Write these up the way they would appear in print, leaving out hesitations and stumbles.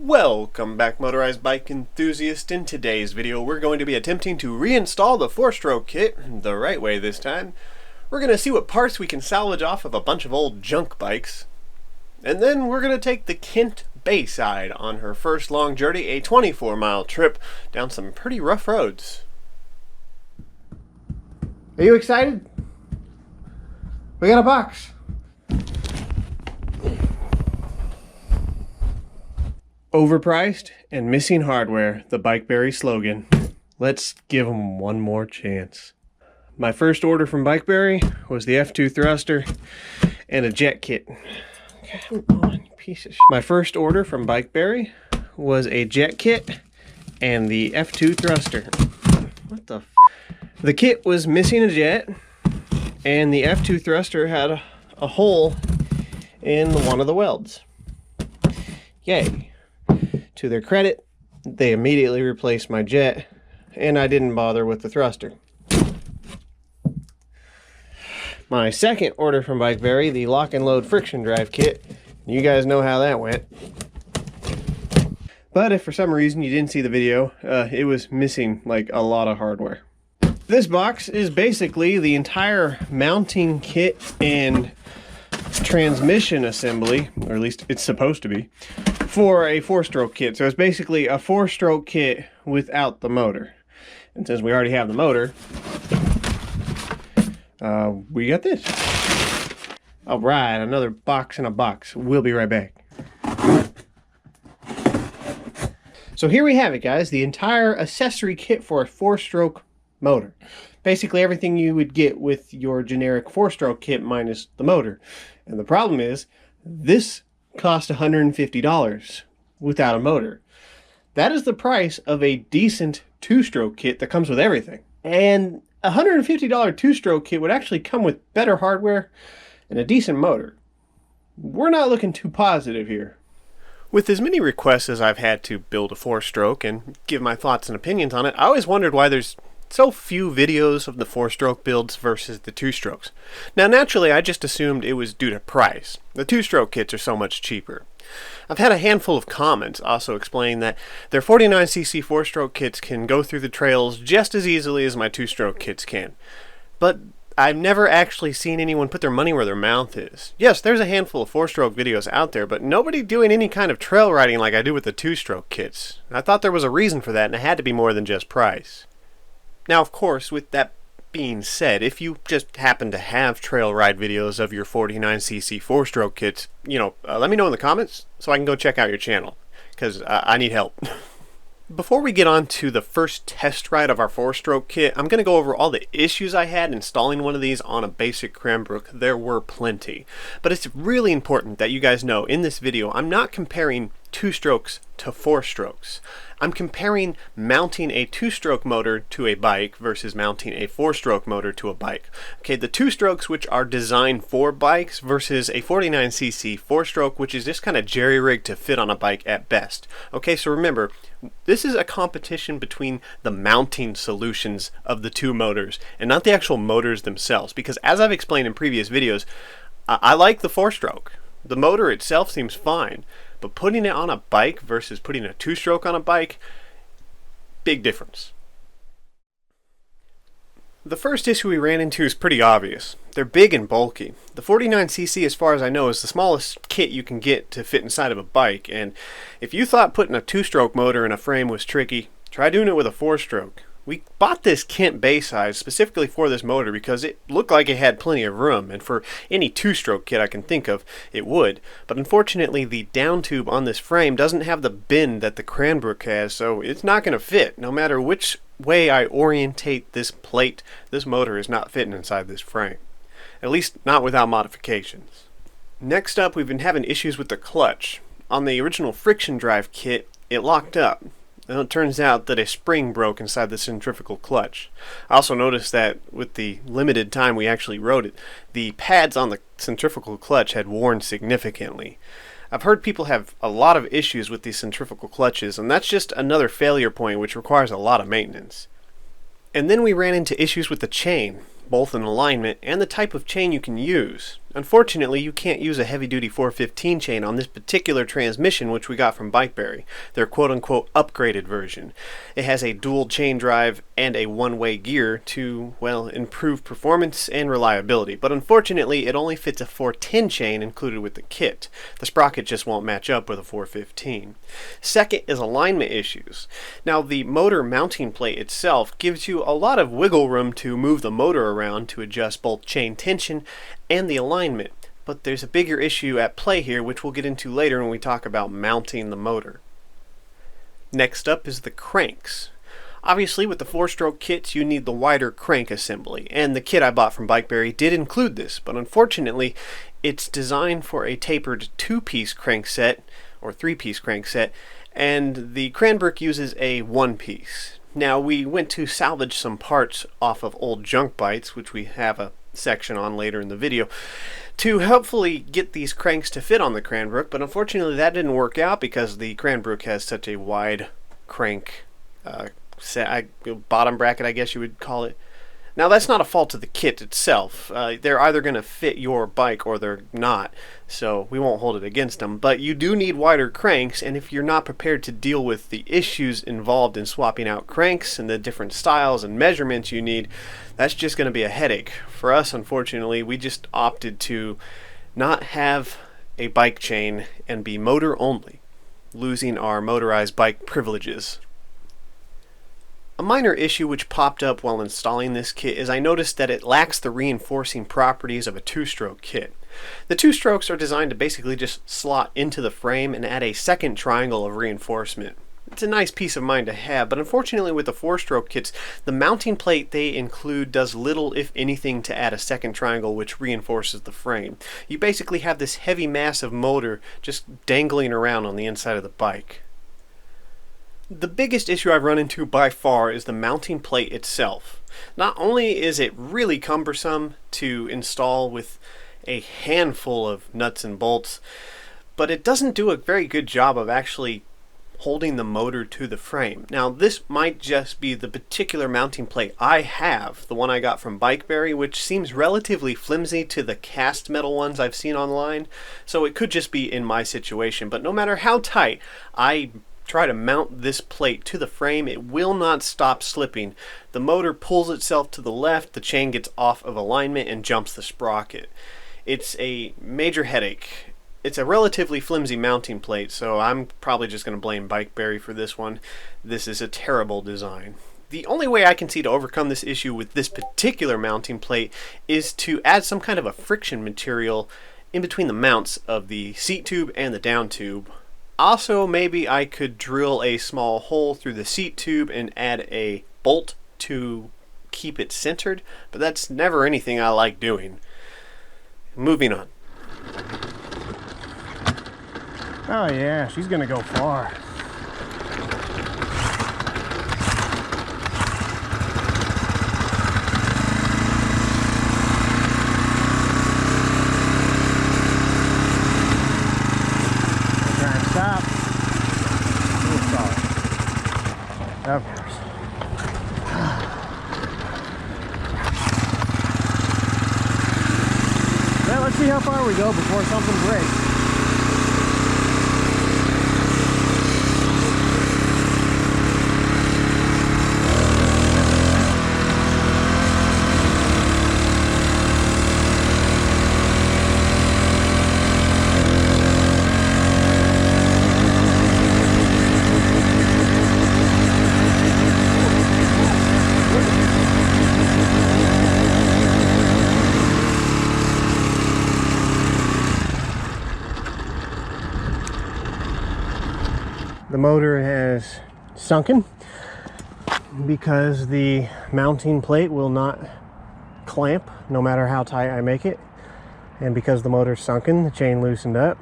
Welcome back, Motorized bike enthusiast. In today's video we're going to be attempting to reinstall the 4-stroke kit the right way this time. We're going to see what parts we can salvage off of a bunch of old junk bikes. And then we're going to take the Kent Bayside on her first long journey, a 24-mile trip down some pretty rough roads. Are you excited? We got a box. Overpriced and missing hardware, the BikeBerry slogan. Let's give them one more chance. My first order from BikeBerry was the F2 thruster and a jet kit. Come on, you piece of shit. My first order from BikeBerry was a jet kit and the F2 thruster. What the f? The kit was missing a jet and the F2 thruster had a hole in one of the welds. Yay. To their credit, they immediately replaced my jet, and I didn't bother with the thruster. My second order from BikeBerry, the lock and load friction drive kit, you guys know how that went. But if for some reason you didn't see the video, it was missing like a lot of hardware. This box is basically the entire mounting kit and transmission assembly, or at least it's supposed to be, for a 4-stroke kit. So it's basically a 4-stroke kit without the motor. And since we already have the motor, we got this. All right, another box in a box. We'll be right back. So here we have it, guys, the entire accessory kit for a 4-stroke motor. Basically everything you would get with your generic 4-stroke kit minus the motor. And the problem is, this cost $150 without a motor. That is the price of a decent 2-stroke kit that comes with everything. And a $150 2-stroke kit would actually come with better hardware and a decent motor. We're not looking too positive here. With as many requests as I've had to build a 4-stroke and give my thoughts and opinions on it, I always wondered why there's so few videos of the 4-stroke builds versus the 2-strokes. Now naturally I just assumed it was due to price. The 2-stroke kits are so much cheaper. I've had a handful of comments also explaining that their 49cc 4-stroke kits can go through the trails just as easily as my 2-stroke kits can. But I've never actually seen anyone put their money where their mouth is. Yes, there's a handful of 4-stroke videos out there, but nobody doing any kind of trail riding like I do with the 2-stroke kits. I thought there was a reason for that, and it had to be more than just price. Now, of course, with that being said, if you just happen to have trail ride videos of your 49cc 4-stroke kits, let me know in the comments so I can go check out your channel, because I need help. Before we get on to the first test ride of our 4-stroke kit, I'm going to go over all the issues I had installing one of these on a basic Cranbrook. There were plenty. But it's really important that you guys know in this video, I'm not comparing 2-strokes to 4-strokes. I'm comparing mounting a 2-stroke motor to a bike versus mounting a 4-stroke motor to a bike. Okay, the 2-strokes which are designed for bikes versus a 49cc 4-stroke which is just kind of jerry-rigged to fit on a bike at best. Okay, so remember, this is a competition between the mounting solutions of the two motors and not the actual motors themselves, because as I've explained in previous videos, I like the 4-stroke. The motor itself seems fine, but putting it on a bike versus putting a 2-stroke on a bike, big difference. The first issue we ran into is pretty obvious. They're big and bulky. The 49cc, as far as I know, is the smallest kit you can get to fit inside of a bike, and if you thought putting a 2-stroke motor in a frame was tricky, try doing it with a 4-stroke. We bought this Kent Bayside specifically for this motor because it looked like it had plenty of room, and for any 2-stroke kit I can think of, it would. But unfortunately the down tube on this frame doesn't have the bend that the Cranbrook has, so it's not going to fit. No matter which way I orientate this plate, this motor is not fitting inside this frame. At least not without modifications. Next up, we've been having issues with the clutch. On the original friction drive kit, it locked up. Well, it turns out that a spring broke inside the centrifugal clutch. I also noticed that with the limited time we actually rode it, the pads on the centrifugal clutch had worn significantly. I've heard people have a lot of issues with these centrifugal clutches, and that's just another failure point which requires a lot of maintenance. And then we ran into issues with the chain, both in alignment and the type of chain you can use. Unfortunately, you can't use a heavy-duty 415 chain on this particular transmission, which we got from Bikeberry, their quote-unquote upgraded version. It has a dual chain drive and a one-way gear to, well, improve performance and reliability, but unfortunately it only fits a 410 chain included with the kit. The sprocket just won't match up with a 415. Second is alignment issues. Now, the motor mounting plate itself gives you a lot of wiggle room to move the motor around to adjust both chain tension and the alignment, but there's a bigger issue at play here, which we'll get into later when we talk about mounting the motor. Next up is the cranks. Obviously, with the 4-stroke kits, you need the wider crank assembly, and the kit I bought from Bikeberry did include this, but unfortunately, it's designed for a tapered 2-piece crankset, or 3-piece crankset, and the Cranbrook uses a 1-piece. Now, we went to salvage some parts off of old junk bikes, which we have a section on later in the video, to hopefully get these cranks to fit on the Cranbrook, but unfortunately that didn't work out because the Cranbrook has such a wide crank bottom bracket, I guess you would call it. Now, that's not a fault of the kit itself. They're either going to fit your bike or they're not, so we won't hold it against them. But you do need wider cranks, and if you're not prepared to deal with the issues involved in swapping out cranks and the different styles and measurements you need, that's just going to be a headache. For us, unfortunately, we just opted to not have a bike chain and be motor only, losing our motorized bike privileges. A minor issue which popped up while installing this kit is I noticed that it lacks the reinforcing properties of a 2-stroke kit. The 2 strokes are designed to basically just slot into the frame and add a second triangle of reinforcement. It's a nice peace of mind to have, but unfortunately with the 4-stroke kits, the mounting plate they include does little if anything to add a second triangle which reinforces the frame. You basically have this heavy massive motor just dangling around on the inside of the bike. The biggest issue I've run into by far is the mounting plate itself. Not only is it really cumbersome to install with a handful of nuts and bolts, but it doesn't do a very good job of actually holding the motor to the frame. Now, this might just be the particular mounting plate I have, the one I got from Bikeberry, which seems relatively flimsy to the cast metal ones I've seen online, so it could just be in my situation. But no matter how tight I try to mount this plate to the frame, it will not stop slipping. The motor pulls itself to the left, the chain gets off of alignment and jumps the sprocket. It's a major headache. It's a relatively flimsy mounting plate, so I'm probably just going to blame Bikeberry for this one. This is a terrible design. The only way I can see to overcome this issue with this particular mounting plate is to add some kind of a friction material in between the mounts of the seat tube and the down tube. Also, maybe I could drill a small hole through the seat tube and add a bolt to keep it centered, but that's never anything I like doing. Moving on. Oh yeah, she's gonna go far. Stop. Of course. Well, let's see how far we go before something breaks. The motor has sunken because the mounting plate will not clamp no matter how tight I make it, and because the motor's sunken, the chain loosened up.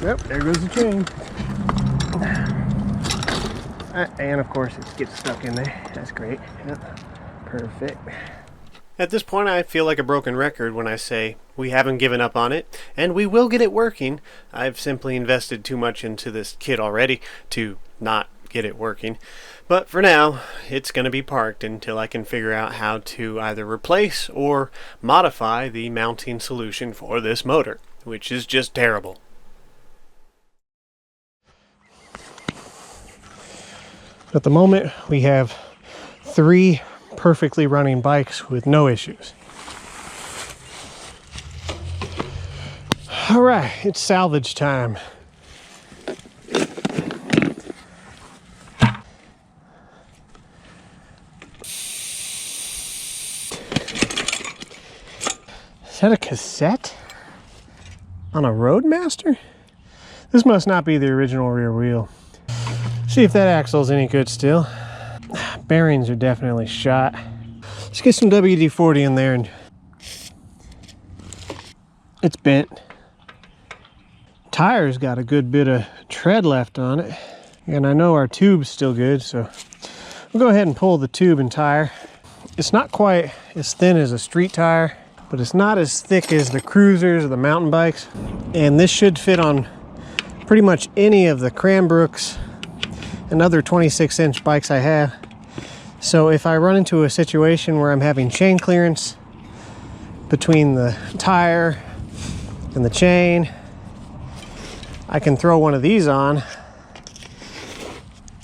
Yep, there goes the chain. And of course it gets stuck in there. That's great. Yep. Perfect. At this point, I feel like a broken record when I say we haven't given up on it, and we will get it working. I've simply invested too much into this kit already to not get it working. But for now, it's going to be parked until I can figure out how to either replace or modify the mounting solution for this motor, which is just terrible. At the moment, we have 3 perfectly running bikes with no issues. All right, it's salvage time. Is that a cassette on a Roadmaster? This must not be the original rear wheel. See if that axle's any good still. Bearings are definitely shot. Let's get some WD-40 in there, and it's bent. Tire's got a good bit of tread left on it, and I know our tube's still good, so we'll go ahead and pull the tube and tire. It's not quite as thin as a street tire, but it's not as thick as the cruisers or the mountain bikes, and this should fit on pretty much any of the Cranbrooks and other 26-inch bikes I have. So if I run into a situation where I'm having chain clearance between the tire and the chain, I can throw one of these on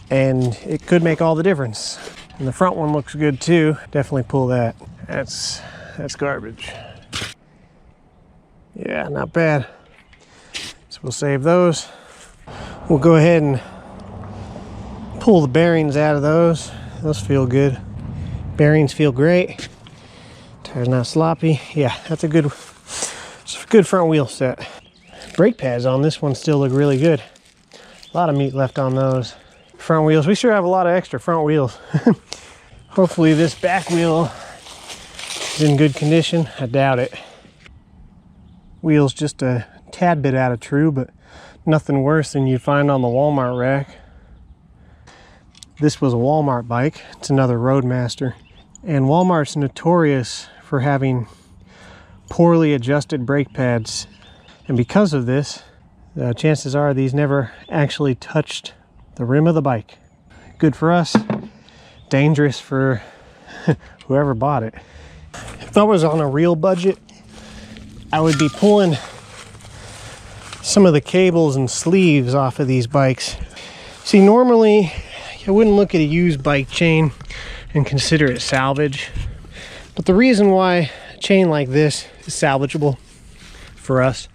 and it could make all the difference. And the front one looks good too. Definitely pull that. That's garbage. Yeah, not bad. So we'll save those. We'll go ahead and pull the bearings out of those. Those feel good. Bearings feel great. Tire's not sloppy. Yeah, that's a good front wheel set. Brake pads on this one still look really good. A lot of meat left on those. Front wheels, we sure have a lot of extra front wheels. Hopefully this back wheel is in good condition. I doubt it. Wheel's just a tad bit out of true, but nothing worse than you'd find on the Walmart rack. This was a Walmart bike. It's another Roadmaster. And Walmart's notorious for having poorly adjusted brake pads. And because of this, chances are these never actually touched the rim of the bike. Good for us, dangerous for whoever bought it. If I was on a real budget, I would be pulling some of the cables and sleeves off of these bikes. See, normally I wouldn't look at a used bike chain and consider it salvage. But the reason why a chain like this is salvageable for us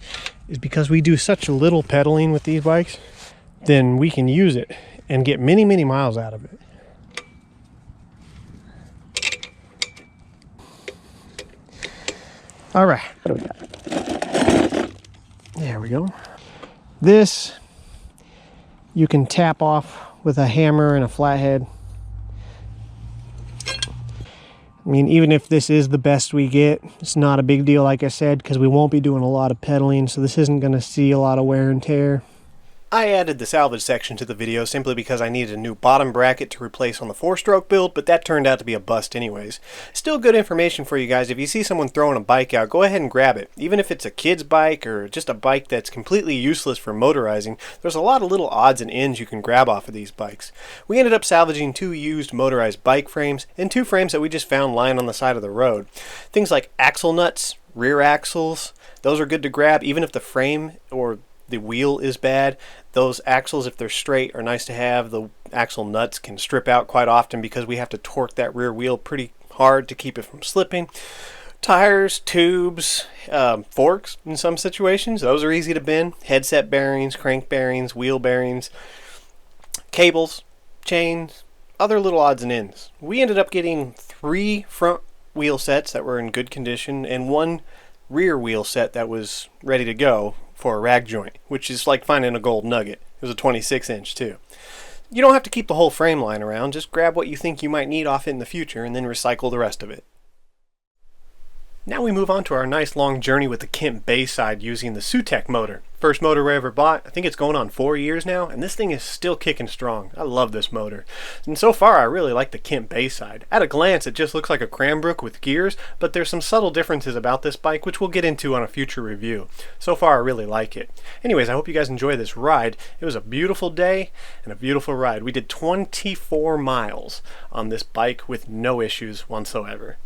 is because we do such little pedaling with these bikes, then we can use it and get many, many miles out of it. All right, what do we got? There we go. This you can tap off with a hammer and a flathead. I mean, even if this is the best we get, it's not a big deal, like I said, because we won't be doing a lot of pedaling, so this isn't going to see a lot of wear and tear. I added the salvage section to the video simply because I needed a new bottom bracket to replace on the 4-stroke build, but that turned out to be a bust anyways. Still good information for you guys. If you see someone throwing a bike out, go ahead and grab it. Even if it's a kid's bike or just a bike that's completely useless for motorizing, there's a lot of little odds and ends you can grab off of these bikes. We ended up salvaging 2 used motorized bike frames and 2 frames that we just found lying on the side of the road. Things like axle nuts, rear axles, those are good to grab even if the frame or the wheel is bad. Those axles, if they're straight, are nice to have. The axle nuts can strip out quite often because we have to torque that rear wheel pretty hard to keep it from slipping. Tires, tubes, forks in some situations, those are easy to bend. Headset bearings, crank bearings, wheel bearings, cables, chains, other little odds and ends. We ended up getting 3 front wheel sets that were in good condition and 1 rear wheel set that was ready to go for a rag joint, which is like finding a gold nugget. It was a 26-inch too. You don't have to keep the whole frame lying around, just grab what you think you might need off it in the future and then recycle the rest of it. Now we move on to our nice long journey with the Kent Bayside using the Sutek motor. First motor I ever bought. I think it's going on 4 years now, and this thing is still kicking strong. I love this motor. And so far, I really like the Kent Bayside. At a glance, it just looks like a Cranbrook with gears, but there's some subtle differences about this bike, which we'll get into on a future review. So far, I really like it. Anyways, I hope you guys enjoy this ride. It was a beautiful day and a beautiful ride. We did 24 miles on this bike with no issues whatsoever.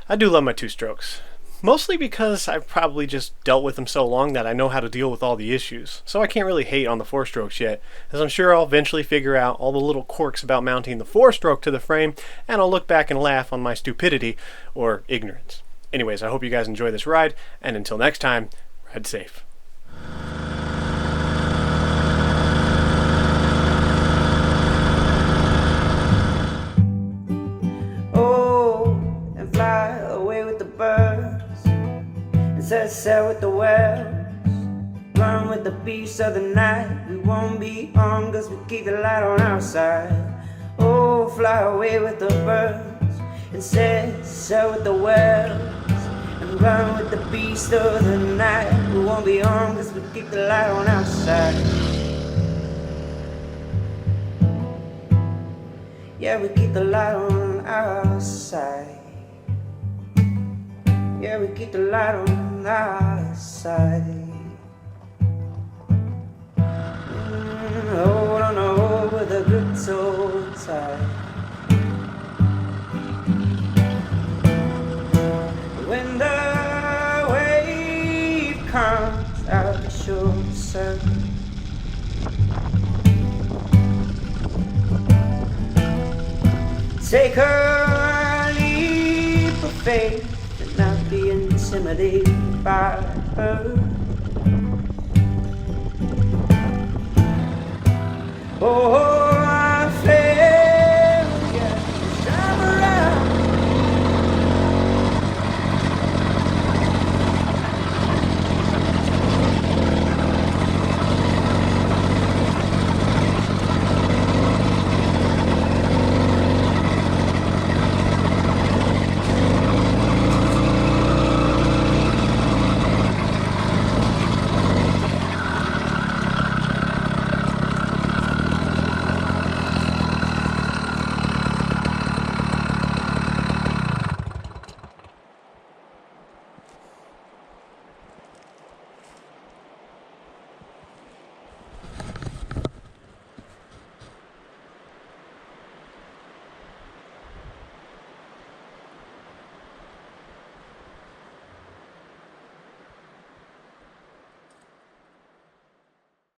I do love my two-strokes. Mostly because I've probably just dealt with them so long that I know how to deal with all the issues. So I can't really hate on the four-strokes yet, as I'm sure I'll eventually figure out all the little quirks about mounting the four-stroke to the frame, and I'll look back and laugh on my stupidity or ignorance. Anyways, I hope you guys enjoy this ride, and until next time, ride safe. Oh, and fly away with the birds, set sail with the whales, run with the beasts of the night. We won't be on cause we keep the light on our side. Oh, fly away with the birds and set sail with the whales, and run with the beasts of the night. We won't be on cause we keep the light on our side. Yeah, we keep the light on our side. Yeah, we keep the light on our side. Hold on, hold with a grip so tight. When the wave comes out the shore side, take a leap of faith, not be intimidated by her. Oh,